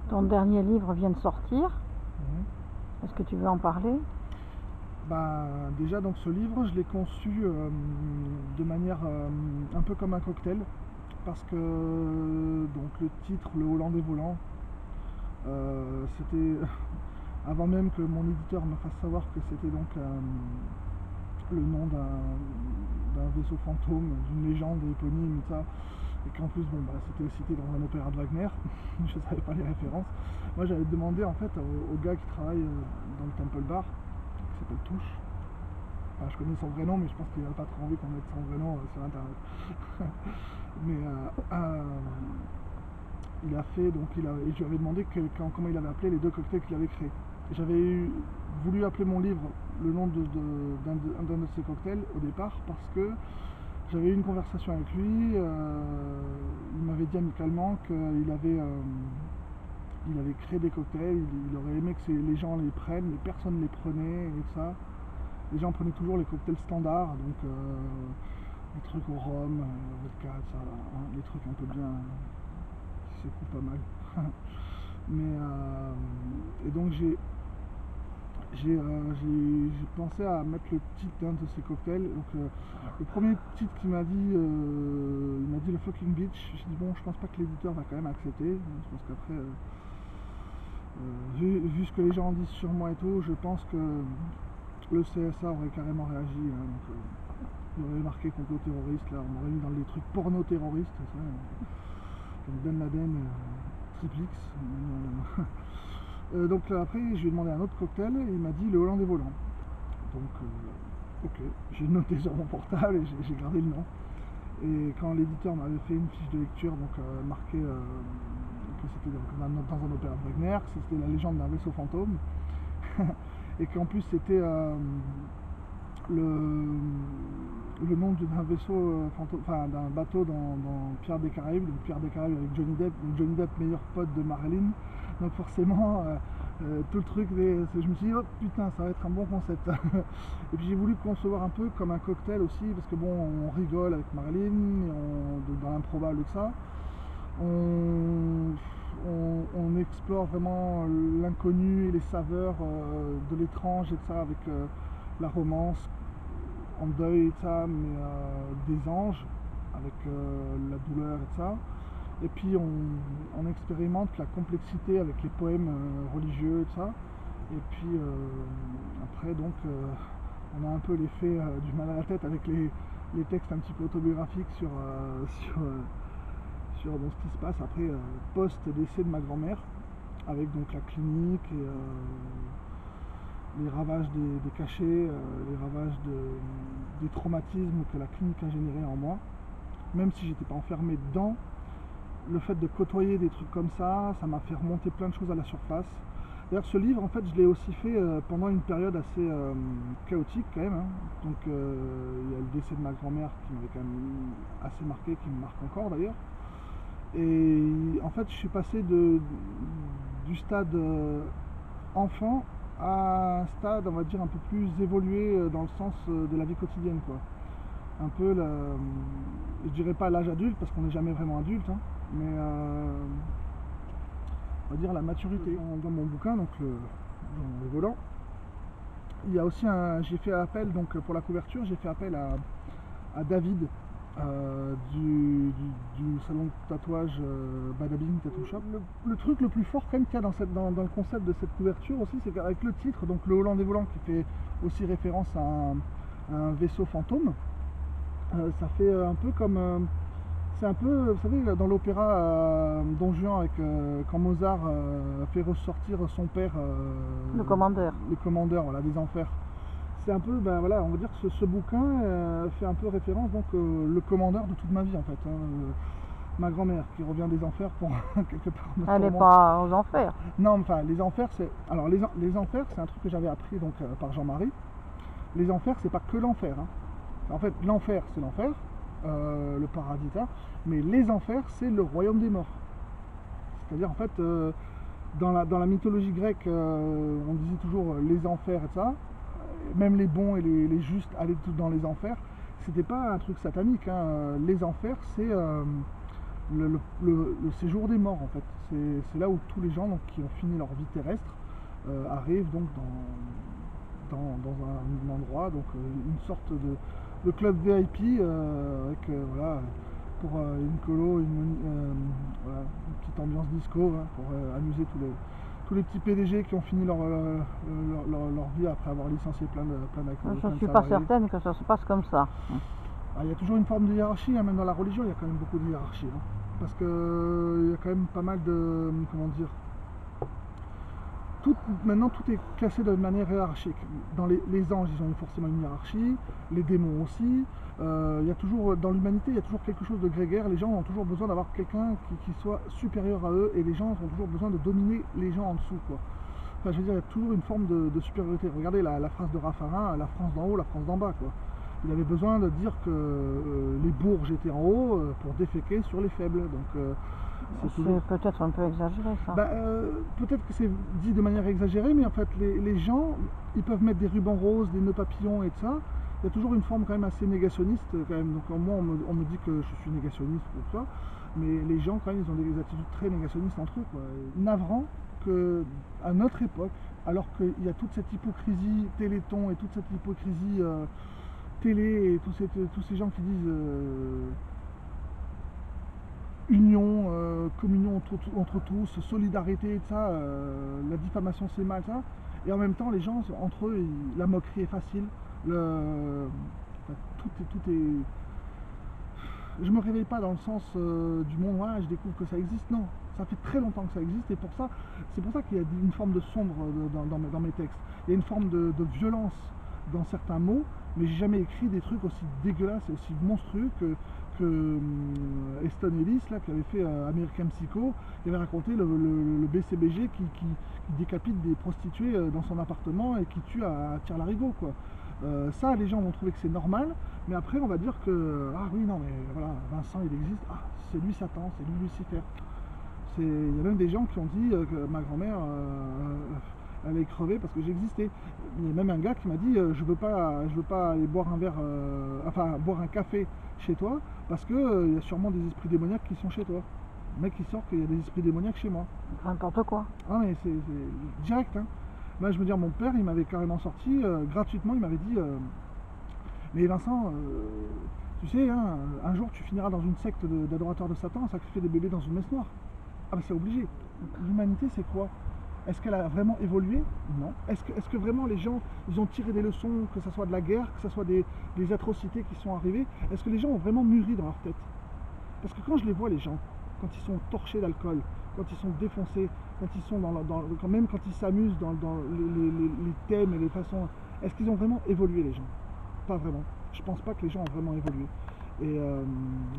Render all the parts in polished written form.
Ton dernier livre vient de sortir. Mhm. Est-ce que tu veux en parler? Déjà, donc ce livre, je l'ai conçu de manière un peu comme un cocktail, parce que donc le titre, Le Hollandais volant, c'était avant même que mon éditeur me fasse savoir que c'était donc le nom d'un vaisseau fantôme, d'une légende éponyme et ça, et qu'en plus c'était cité dans un opéra de Wagner. Je ne savais pas les références. Moi j'avais demandé en fait au gars qui travaille dans le Temple Bar, qui s'appelle Touche. Enfin, je connais son vrai nom, mais je pense qu'il n'avait pas trop envie qu'on mette son vrai nom sur internet. Mais il a fait, donc et je lui avais demandé comment il avait appelé les deux cocktails qu'il avait créés. Voulu appeler mon livre le nom d'un de ces cocktails au départ parce que j'avais eu une conversation avec lui. Il m'avait dit amicalement il avait créé des cocktails, il aurait aimé que les gens les prennent, mais personne ne les prenait et ça. Les gens prenaient toujours les cocktails standards, donc les trucs au rhum, vodka, ça, hein, les trucs un peu bien qui secouent pas mal. Mais et donc j'ai pensé à mettre le titre d'un de ces cocktails. Donc le premier titre qu'il m'a dit, il m'a dit le fucking bitch. J'ai dit bon, je pense pas que l'éditeur va quand même accepter. Je pense qu'après, vu ce que les gens en disent sur moi et tout, je pense que le CSA aurait carrément réagi. Hein, donc, il aurait marqué complot terroriste. Là, on m'aurait mis dans les trucs porno terroristes, ça, comme Ben Laden, Triple X. Donc après, je lui ai demandé un autre cocktail et il m'a dit le Hollandais volant. Donc, ok, j'ai noté sur mon portable et j'ai gardé le nom. Et quand l'éditeur m'avait fait une fiche de lecture, donc marqué que c'était dans un opéra de Wagner, que c'était la légende d'un vaisseau fantôme, et qu'en plus c'était le nom d'un vaisseau fantôme, enfin d'un bateau dans Pierre des Caraïbes, donc Pierre des Caraïbes avec Johnny Depp, donc Johnny Depp meilleur pote de Marilyn. Donc forcément, tout le truc, je me suis dit, oh putain, ça va être un bon concept. Et puis j'ai voulu concevoir un peu comme un cocktail aussi, parce que bon, on rigole avec Marilyn, dans l'improbable que ça. On explore vraiment l'inconnu et les saveurs de l'étrange et de ça, avec la romance en deuil et ça, mais des anges, avec la douleur et ça. Et puis on expérimente la complexité avec les poèmes religieux et ça. Et puis après donc on a un peu l'effet du mal à la tête avec les textes un petit peu autobiographiques sur donc, ce qui se passe après post-décès de ma grand-mère, avec donc la clinique et les ravages des cachets, les ravages des traumatismes que la clinique a générés en moi. Même si j'étais pas enfermé dedans, le fait de côtoyer des trucs comme ça m'a fait remonter plein de choses à la surface. D'ailleurs, ce livre, en fait, je l'ai aussi fait pendant une période assez chaotique quand même. Hein. Donc, il y a le décès de ma grand-mère qui m'avait quand même assez marqué, qui me marque encore d'ailleurs. Et en fait, je suis passé du stade enfant à un stade, on va dire, un peu plus évolué dans le sens de la vie quotidienne, quoi. Un peu, je dirais pas l'âge adulte, parce qu'on n'est jamais vraiment adulte, hein, mais on va dire la maturité. Dans mon bouquin, donc dans le volant, il y a aussi j'ai fait appel, donc pour la couverture, j'ai fait appel à David du salon de tatouage Badabing Tattoo Shop. Le truc le plus fort quand même qu'il y a dans le concept de cette couverture aussi, c'est qu'avec le titre, donc le Hollandais volant, qui fait aussi référence à un vaisseau fantôme, ça fait un peu comme c'est un peu, vous savez, dans l'opéra Don Juan, quand Mozart fait ressortir son père, Le commandeur. le commandeur, voilà, des enfers. C'est un peu, voilà, on va dire que ce bouquin fait un peu référence donc le commandeur de toute ma vie en fait. Hein, ma grand-mère qui revient des enfers pour quelque part. Elle n'est pas aux enfers. Non, enfin les enfers, les enfers, c'est un truc que j'avais appris donc par Jean-Marie. Les enfers, c'est pas que l'enfer. Hein. En fait, l'enfer, c'est l'enfer, le paradis, mais les enfers, c'est le royaume des morts. C'est-à-dire, en fait, dans la mythologie grecque, on disait toujours les enfers et ça, même les bons et les justes allaient tous dans les enfers. C'était pas un truc satanique. Hein. Les enfers, le séjour des morts en fait. C'est là où tous les gens donc, qui ont fini leur vie terrestre arrivent donc dans un endroit, donc une sorte de club VIP avec voilà, pour une colo, voilà, une petite ambiance disco hein, pour amuser tous les petits PDG qui ont fini leur vie après avoir licencié plein d'acteurs. Je ne suis pas certaine que ça se passe comme ça. Ah, il y a toujours une forme de hiérarchie, hein, même dans la religion, il y a quand même beaucoup de hiérarchie. Hein, parce qu'il y a quand même pas mal de. Comment dire. Maintenant, tout est classé de manière hiérarchique. Dans les anges, ils ont forcément une hiérarchie, les démons aussi. Il y a toujours, dans l'humanité, il y a toujours quelque chose de grégaire. Les gens ont toujours besoin d'avoir quelqu'un qui soit supérieur à eux, et les gens ont toujours besoin de dominer les gens en dessous, quoi. Enfin, je veux dire, il y a toujours une forme de supériorité. Regardez la phrase de Raffarin, la France d'en haut, la France d'en bas, quoi. Il avait besoin de dire que les bourges étaient en haut pour déféquer sur les faibles. Donc, c'est peut-être un peu exagéré ça. Peut-être que c'est dit de manière exagérée, mais en fait les gens, ils peuvent mettre des rubans roses, des nœuds papillons et tout ça. Il y a toujours une forme quand même assez négationniste quand même. Donc moi on me dit que je suis négationniste pour ça, mais les gens quand même ils ont des attitudes très négationnistes entre eux, quoi. Navrant qu'à notre époque, alors qu'il y a toute cette hypocrisie Téléthon et toute cette hypocrisie télé et tous ces gens qui disent union, communion entre tous, solidarité et tout ça, la diffamation c'est mal ça, et en même temps les gens entre eux, la moquerie est facile, tout est. Je me réveille pas dans le sens du monde, ouais, je découvre que ça existe, non, ça fait très longtemps que ça existe, et c'est pour ça qu'il y a une forme de sombre dans mes textes, il y a une forme de violence dans certains mots, mais j'ai jamais écrit des trucs aussi dégueulasses et aussi monstrueux que Easton Ellis là, qui avait fait American Psycho, qui avait raconté le BCBG qui décapite des prostituées dans son appartement et qui tue à tir-larigot, quoi. Ça, les gens vont trouver que c'est normal, mais après on va dire que ah oui non mais voilà, Vincent il existe, ah c'est lui Satan, c'est lui Lucifer. Il y a même des gens qui ont dit que ma grand-mère elle est crevée parce que j'existais. Il y a même un gars qui m'a dit je veux pas aller boire un verre, enfin boire un café chez toi parce que il y a sûrement des esprits démoniaques qui sont chez toi. Le mec qui sort qu'il y a des esprits démoniaques chez moi. N'importe quoi. Ah mais c'est direct. Hein. Moi je veux dire mon père il m'avait carrément sorti gratuitement, il m'avait dit mais Vincent tu sais hein, un jour tu finiras dans une secte d'adorateurs de Satan, sacrifier des bébés dans une messe noire. Ah bah c'est obligé. L'humanité c'est quoi? Est-ce qu'elle a vraiment évolué? Non. Est-ce que vraiment les gens, ils ont tiré des leçons, que ce soit de la guerre, que ce soit des atrocités qui sont arrivées? Est-ce que les gens ont vraiment mûri dans leur tête? Parce que quand je les vois, les gens, quand ils sont torchés d'alcool, quand ils sont défoncés, quand ils sont même quand ils s'amusent dans les thèmes et les façons, est-ce qu'ils ont vraiment évolué, les gens? Pas vraiment. Je pense pas que les gens ont vraiment évolué. Et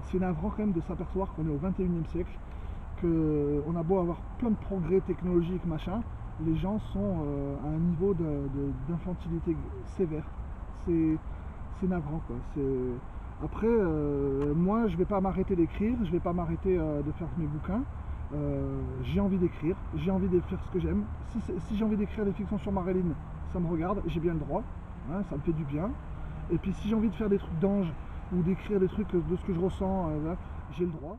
c'est navrant quand même de s'apercevoir qu'on est au 21e siècle, qu'on a beau avoir plein de progrès technologiques, machin, les gens sont à un niveau d'infantilité sévère. C'est navrant, quoi. Après, moi, je vais pas m'arrêter d'écrire, je vais pas m'arrêter de faire mes bouquins. J'ai envie d'écrire, j'ai envie de faire ce que j'aime. Si j'ai envie d'écrire des fictions sur Marilyn, ça me regarde, j'ai bien le droit, hein, ça me fait du bien. Et puis si j'ai envie de faire des trucs d'ange ou d'écrire des trucs de ce que je ressens, j'ai le droit.